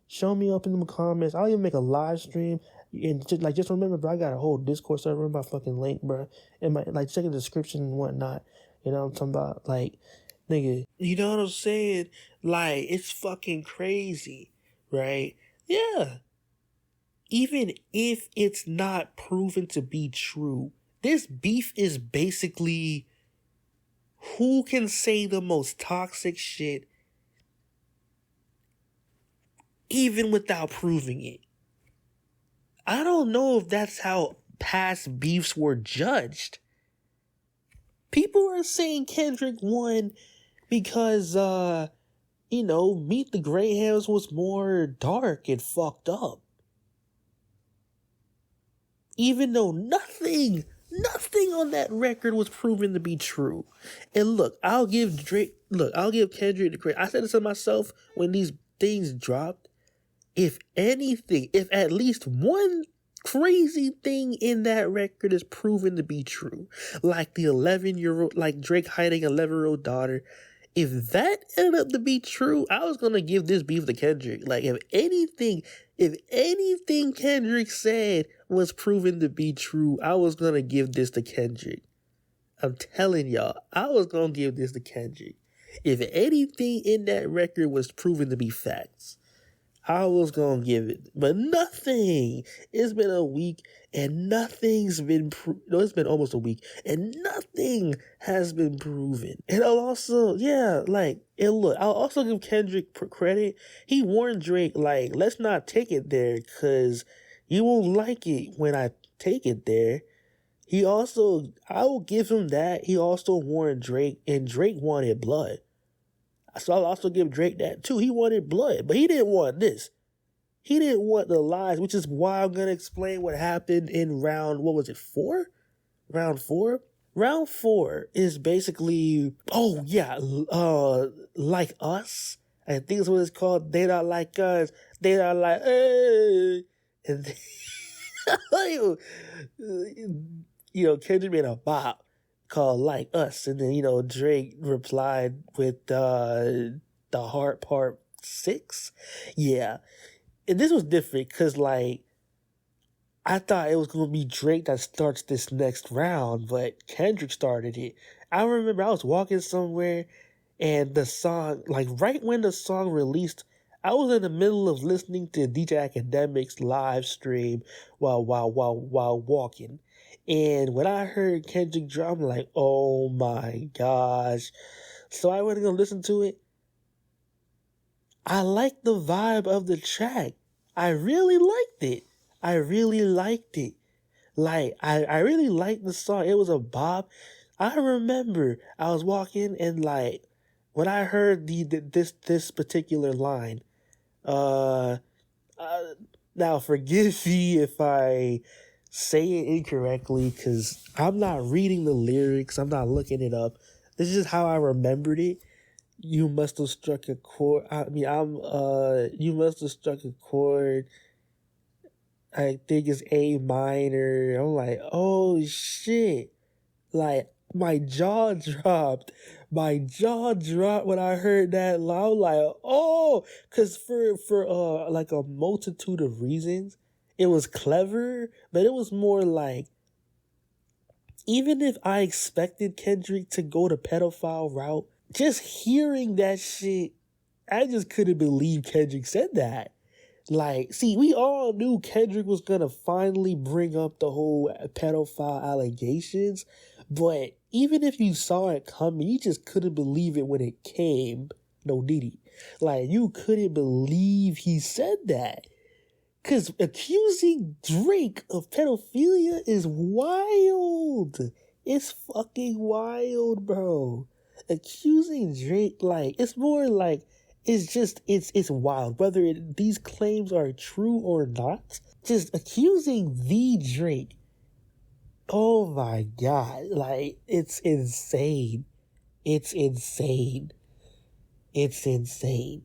Show me up in the comments. I'll even make a live stream. And just remember, bro, I got a whole Discord server in my fucking link, bro. And check the description and whatnot. You know what I'm talking about? Like, nigga, you know what I'm saying? Like, it's fucking crazy, right? Yeah. Even if it's not proven to be true, this beef is basically who can say the most toxic shit even without proving it. I don't know if that's how past beefs were judged. People are saying Kendrick won because, Meet the Greyhounds was more dark and fucked up. Even though nothing on that record was proven to be true. And look, I'll give Kendrick the credit. I said this to myself when these things dropped. If anything, if at least one crazy thing in that record is proven to be true, like the 11-year-old, like Drake hiding 11-year-old daughter, if that ended up to be true, I was gonna give this beef to Kendrick. Like, if anything Kendrick said was proven to be true, I was gonna give this to Kendrick. I'm telling y'all, I was gonna give this to Kendrick. If anything in that record was proven to be facts, I was gonna give it, but nothing. It's been a week and nothing's been it's been almost a week and nothing has been proven. And I'll also, I'll also give Kendrick credit. He warned Drake, like, let's not take it there because you won't like it when I take it there. I will give him that. He also warned Drake, and Drake wanted blood. So I'll also give Drake that too. He wanted blood, but he didn't want this. He didn't want the lies, which is why I'm going to explain what happened in round 4? Round 4? Round 4 is basically, Like Us. I think that's what it's called. They not like us. They not like, hey. And Kendrick made a bop called Like Us, and then Drake replied with the Heart Part 6. Yeah, and this was different because I thought it was gonna be Drake that starts this next round, but Kendrick started it. I remember I was walking somewhere and the song, right when the song released, I was in the middle of listening to DJ Academic's live stream while walking. And when I heard Kendrick drop, I'm like, oh my gosh. So I went to go listen to it. I liked the vibe of the track. I really liked it. I really liked the song. It was a bop. I remember I was walking and when I heard this particular line, now forgive me if I say it incorrectly because I'm not reading the lyrics. I'm not looking it up. This is just how I remembered it. You must have struck a chord. You must have struck a chord. I think it's A minor. I'm like, oh shit. My jaw dropped. My jaw dropped when I heard that line. I'm like, oh, cause for a multitude of reasons, it was clever, but it was more even if I expected Kendrick to go the pedophile route, just hearing that shit, I just couldn't believe Kendrick said that. We all knew Kendrick was gonna finally bring up the whole pedophile allegations, but even if you saw it coming, you just couldn't believe it when it came. No Diddy. You couldn't believe he said that. Cause accusing Drake of pedophilia is wild. It's fucking wild, bro. Accusing Drake, it's more it's wild. Whether these claims are true or not, just accusing the Drake. Oh my God. It's insane. It's insane. It's insane.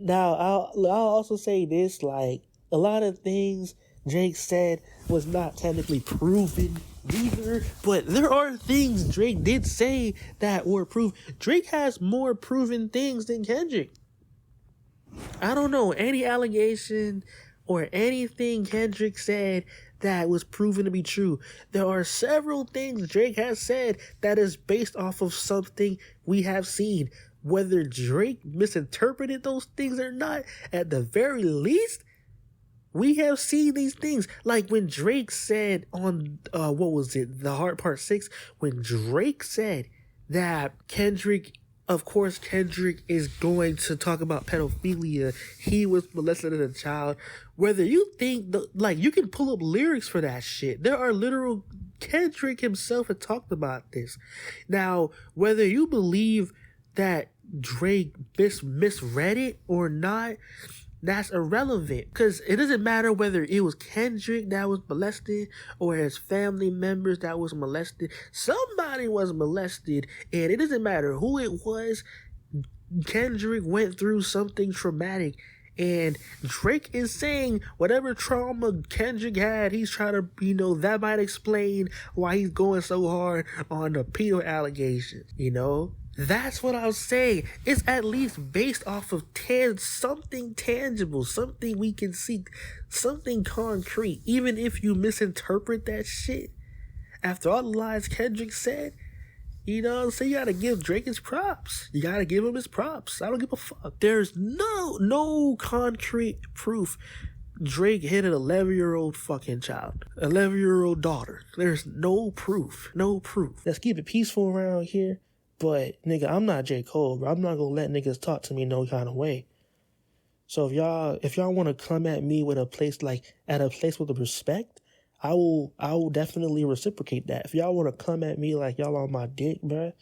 Now, I'll also say this, like, a lot of things Drake said was not technically proven either, but there are things Drake did say that were proven. Drake has more proven things than Kendrick. I don't know any allegation or anything Kendrick said that was proven to be true. There are several things Drake has said that is based off of something we have seen. Whether Drake misinterpreted those things or not, at the very least, we have seen these things. Like when Drake said on, what was it? The Heart Part 6, when Drake said that Kendrick is going to talk about pedophilia. He was molested as a child. Whether you think, you can pull up lyrics for that shit. There are literal, Kendrick himself had talked about this. Now, whether you believe that Drake misread it or not, that's irrelevant, because it doesn't matter whether it was Kendrick that was molested or his family members that was molested. Somebody was molested, and it doesn't matter who it was. Kendrick went through something traumatic, and Drake is saying whatever trauma Kendrick had, he's trying to, that might explain why he's going so hard on the pedo allegations, That's what I'll say. It's at least based off of something tangible, something we can see, something concrete. Even if you misinterpret that shit, after all the lies Kendrick said, you gotta give Drake his props. You gotta give him his props. I don't give a fuck. There's no concrete proof Drake hit an 11-year-old fucking child. 11-year-old daughter. There's no proof. No proof. Let's keep it peaceful around here. But, nigga, I'm not J. Cole, bro. I'm not gonna let niggas talk to me no kind of way. So if y'all want to come at me with at a place with respect, I will definitely reciprocate that. If y'all want to come at me like y'all on my dick, bro,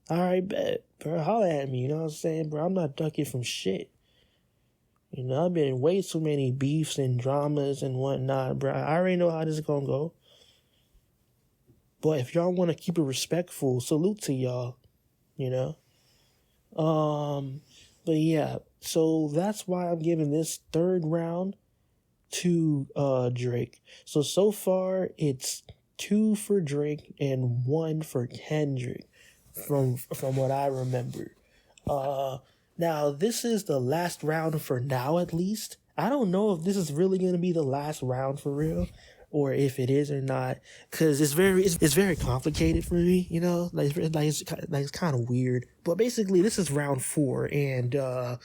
alright, bet, bro, holla at me, you know what I'm saying, bro? I'm not ducking from shit. I've been in way too many beefs and dramas and whatnot, bro. I already know how this is gonna go. But if y'all want to keep it respectful, salute to y'all. But yeah, so that's why I'm giving this third round to Drake. So far it's 2 for Drake and 1 for Kendrick from what I remember. Now this is the last round for now, at least. I don't know if this is really going to be the last round for real, or if it is or not, because it's very complicated for me, it's kind of weird. But basically, this is round 4, and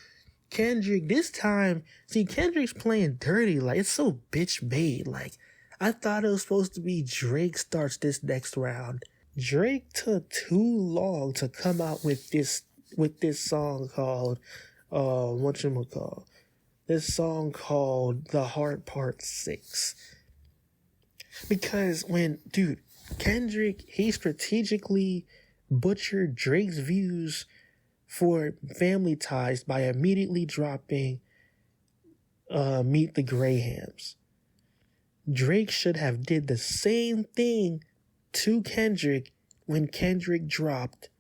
Kendrick this time. See, Kendrick's playing dirty, like it's so bitch made. Like I thought it was supposed to be Drake starts this next round. Drake took too long to come out with this song called this song called The Heart Part 6. Because Kendrick, he strategically butchered Drake's views for Family Ties by immediately dropping Meet the Grahams. Drake should have did the same thing to Kendrick when Kendrick dropped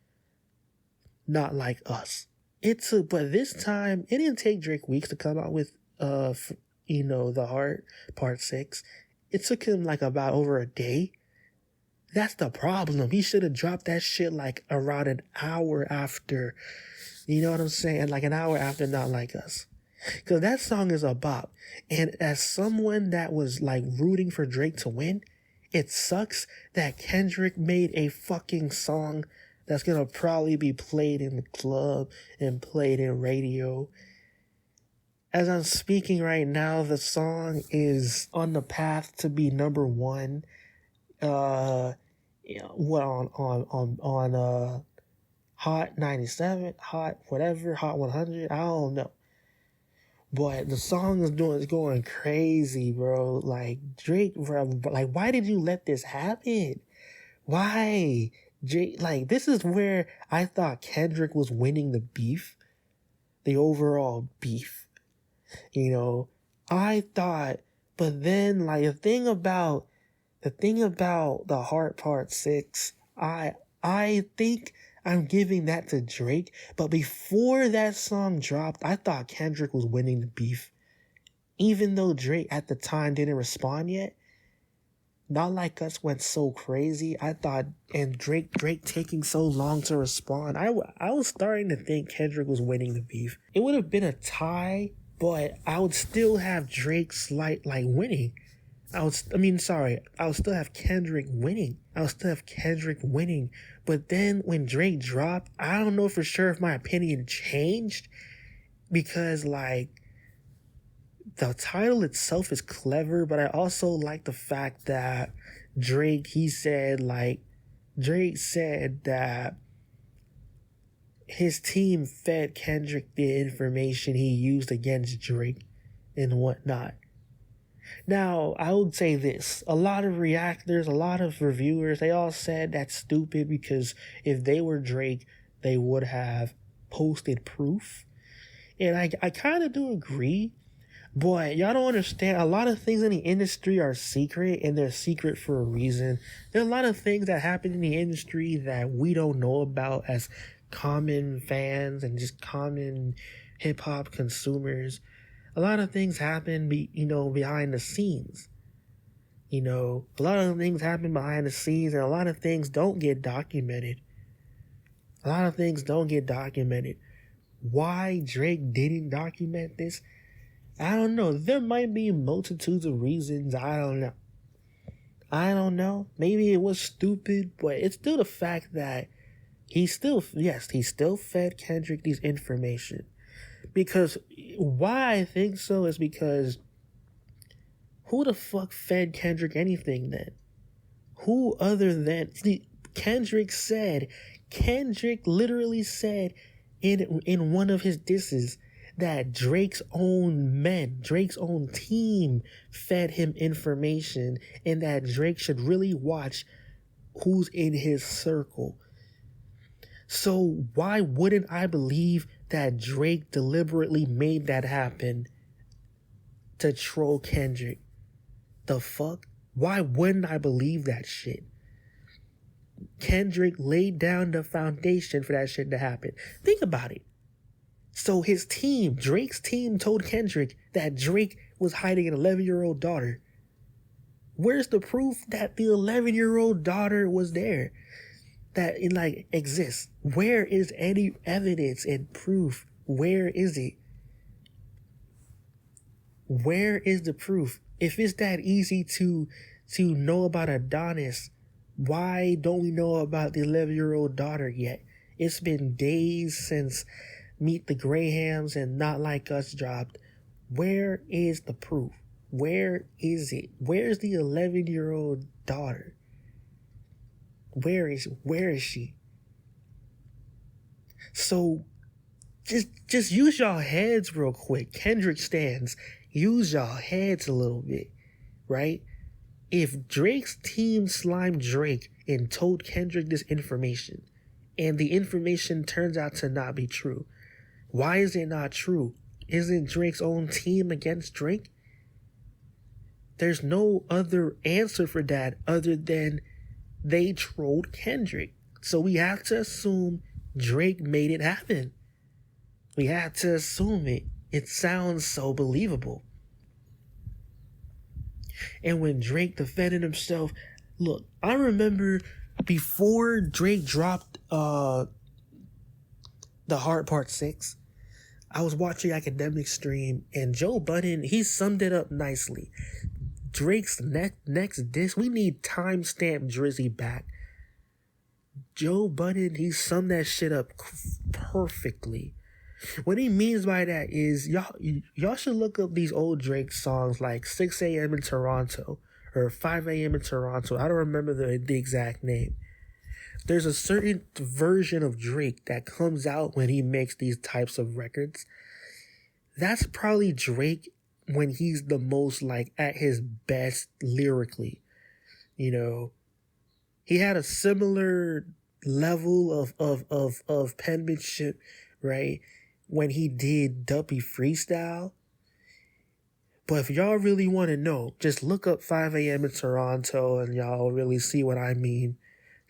Not Like Us. But this time, it didn't take Drake weeks to come out with, The Heart Part 6. It took him about over a day. That's the problem. He should have dropped that shit around an hour after. You know what I'm saying? An hour after Not Like Us. Because that song is a bop. And as someone that was rooting for Drake to win, it sucks that Kendrick made a fucking song that's gonna probably be played in the club and played in radio. As I'm speaking right now, the song is on the path to be number 1. On Hot 97, Hot whatever, Hot 100. I don't know. But the song is going crazy, bro. Drake, bro, why did you let this happen? Why? Drake, this is where I thought Kendrick was winning the beef, the overall beef. I thought, but then the thing about The Heart Part 6, I think I'm giving that to Drake. But before that song dropped, I thought Kendrick was winning the beef. Even though Drake at the time didn't respond yet, Not Like Us went so crazy. I thought, and Drake taking so long to respond. I was starting to think Kendrick was winning the beef. It would have been a tie, but I would still have Drake winning. I would still have Kendrick winning. But then when Drake dropped, I don't know for sure if my opinion changed, because like the title itself is clever, but I also like the fact that Drake said that his team fed Kendrick the information he used against Drake and whatnot. Now, I would say this. A lot of reactors, a lot of reviewers, they all said that's stupid because if they were Drake, they would have posted proof. And I kind of do agree, but y'all don't understand. A lot of things in the industry are secret, and they're secret for a reason. There are a lot of things that happen in the industry that we don't know about as common fans and just common hip-hop consumers. A lot of things happen, behind the scenes. A lot of things happen behind the scenes, and a lot of things don't get documented. Why Drake didn't document this? I don't know. There might be multitudes of reasons. I don't know. Maybe it was stupid, but it's still the fact that he still fed Kendrick these information. Because why I think so is because who the fuck fed Kendrick anything then? Who other than... Kendrick literally said in one of his disses that Drake's own team fed him information, and that Drake should really watch who's in his circle. So why wouldn't I believe that Drake deliberately made that happen to troll Kendrick? The fuck? Why wouldn't I believe that shit? Kendrick laid down the foundation for that shit to happen. Think about it. So Drake's team told Kendrick that Drake was hiding an 11-year-old daughter. Where's the proof that the 11-year-old daughter was there? That it exists. Where is any evidence and proof? Where is it? Where is the proof? If it's that easy to know about Adonis, why don't we know about the 11-year-old daughter yet? It's been days since Meet the Grahams and Not Like Us dropped. Where is the proof? Where is it? Where's the 11-year-old daughter? Where is she? So just use y'all heads real quick. Kendrick stands. Use y'all heads a little bit, right? If Drake's team slimed Drake and told Kendrick this information, and the information turns out to not be true, why is it not true? Isn't Drake's own team against Drake? There's no other answer for that other than they trolled Kendrick. So we have to assume Drake made it happen. We have to assume it. It sounds so believable. And when Drake defended himself, look, I remember before Drake dropped The Hard Part 6, I was watching Academic Stream, and Joe Budden, he summed it up nicely. Drake's next diss, we need timestamp Drizzy back. Joe Budden, he summed that shit up perfectly. What he means by that is y'all should look up these old Drake songs like 6 a.m. in Toronto or 5 a.m. in Toronto. I don't remember the exact name. There's a certain version of Drake that comes out when he makes these types of records. That's probably Drake when he's the most at his best lyrically. He had a similar level of penmanship, right, when he did Duppy Freestyle. But if y'all really want to know, just look up 5 a.m. in Toronto and y'all really see what I mean.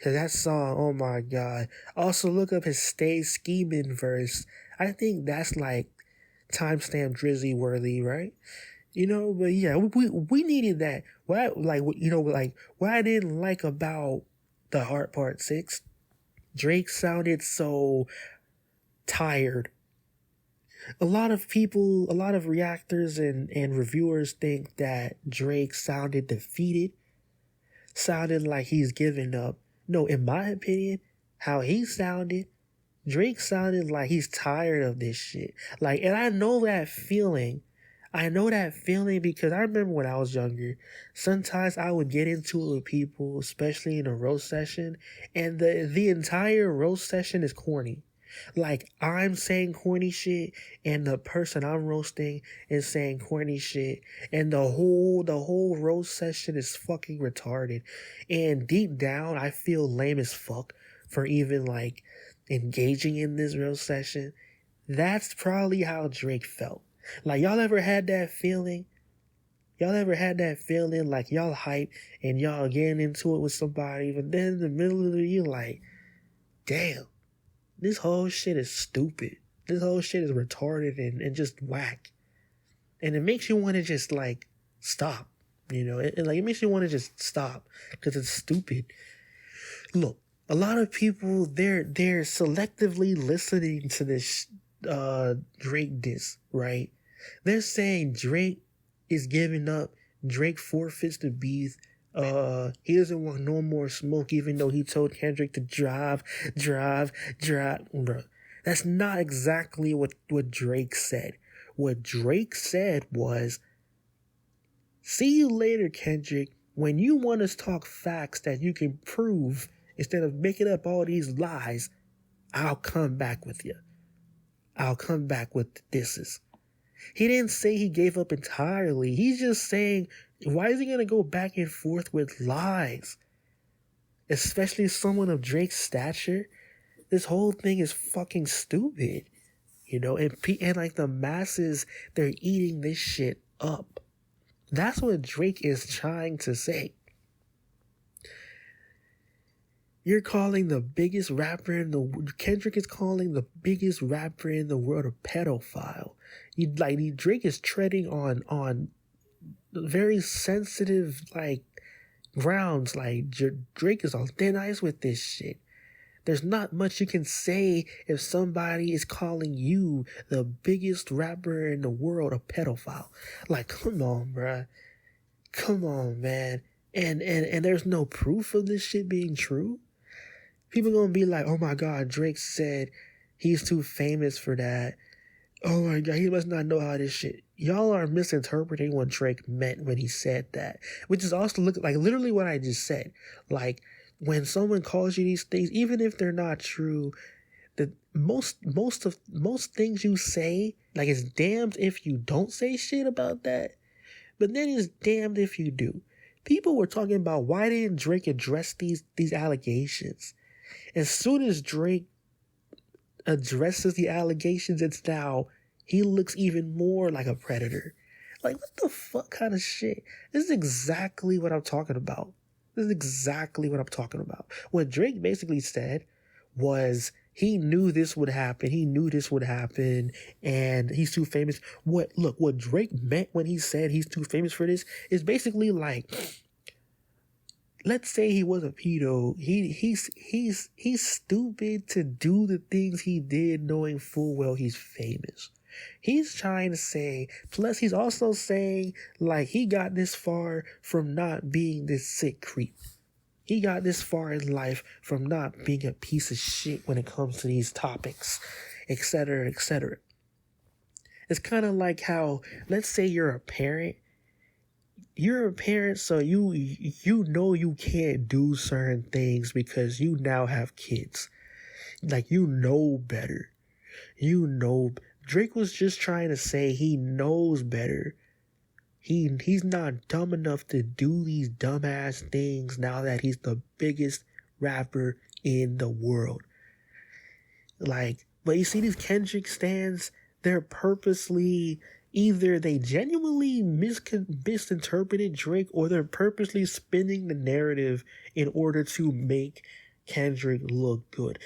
Cause that song, oh my god. Also look up his Stay Scheming verse. I think that's like timestamp Drizzy worthy, right? But yeah, we needed that. What I didn't like about the Heart Part 6, Drake sounded so tired. A lot of people, a lot of reactors and reviewers think that Drake sounded defeated, sounded like he's giving up. No, in my opinion, how he sounded, Drake sounded like he's tired of this shit. And I know that feeling. I know that feeling because I remember when I was younger, sometimes I would get into it with people, especially in a roast session, and the entire roast session is corny. I'm saying corny shit, and the person I'm roasting is saying corny shit, and the whole roast session is fucking retarded. And deep down, I feel lame as fuck for even engaging in this roast session. That's probably how Drake felt. Y'all ever had that feeling? Y'all ever had that feeling y'all hype and y'all getting into it with somebody, but then in the middle of the year, damn, this whole shit is stupid. This whole shit is retarded and just whack. And it makes you want to just stop. It makes you want to just stop because it's stupid. Look, a lot of people, they're selectively listening to this Drake diss, right? They're saying Drake is giving up. Drake forfeits the beef. He doesn't want no more smoke, even though he told Kendrick to drive. Bro, that's not exactly what Drake said. What Drake said was, see you later, Kendrick. When you want to talk facts that you can prove instead of making up all these lies, I'll come back with you. I'll come back with the disses. He didn't say he gave up entirely. He's just saying, why is he going to go back and forth with lies? Especially someone of Drake's stature. This whole thing is fucking stupid. And the masses, they're eating this shit up. That's what Drake is trying to say. You're calling the biggest rapper Kendrick is calling the biggest rapper in the world a pedophile. Drake is treading on very sensitive, grounds. Drake is on thin ice with this shit. There's not much you can say if somebody is calling you the biggest rapper in the world a pedophile. Come on, bruh. Come on, man. And there's no proof of this shit being true. People gonna be like, oh my God, Drake said he's too famous for that. Oh my God, he must not know how this shit. Y'all are misinterpreting what Drake meant when he said that. Which is also literally what I just said. When someone calls you these things, even if they're not true, the most things you say, it's damned if you don't say shit about that. But then it's damned if you do. People were talking about why didn't Drake address these allegations? As soon as Drake addresses the allegations, it's now he looks even more like a predator. What the fuck kind of shit? This is exactly what I'm talking about. What Drake basically said was he knew this would happen. And he's too famous. What Drake meant when he said he's too famous for this is basically let's say he was a pedo. He's stupid to do the things he did knowing full well he's famous. He's trying to say, plus he's also saying he got this far from not being this sick creep. He got this far in life from not being a piece of shit when it comes to these topics, etc., etc. It's kind of like how, let's say you're a parent, so you know you can't do certain things because you now have kids. You know better. Drake was just trying to say he knows better. He's not dumb enough to do these dumbass things now that he's the biggest rapper in the world. But you see these Kendrick stans, they're purposely, either they genuinely misinterpreted Drake or they're purposely spinning the narrative in order to make Kendrick looked good.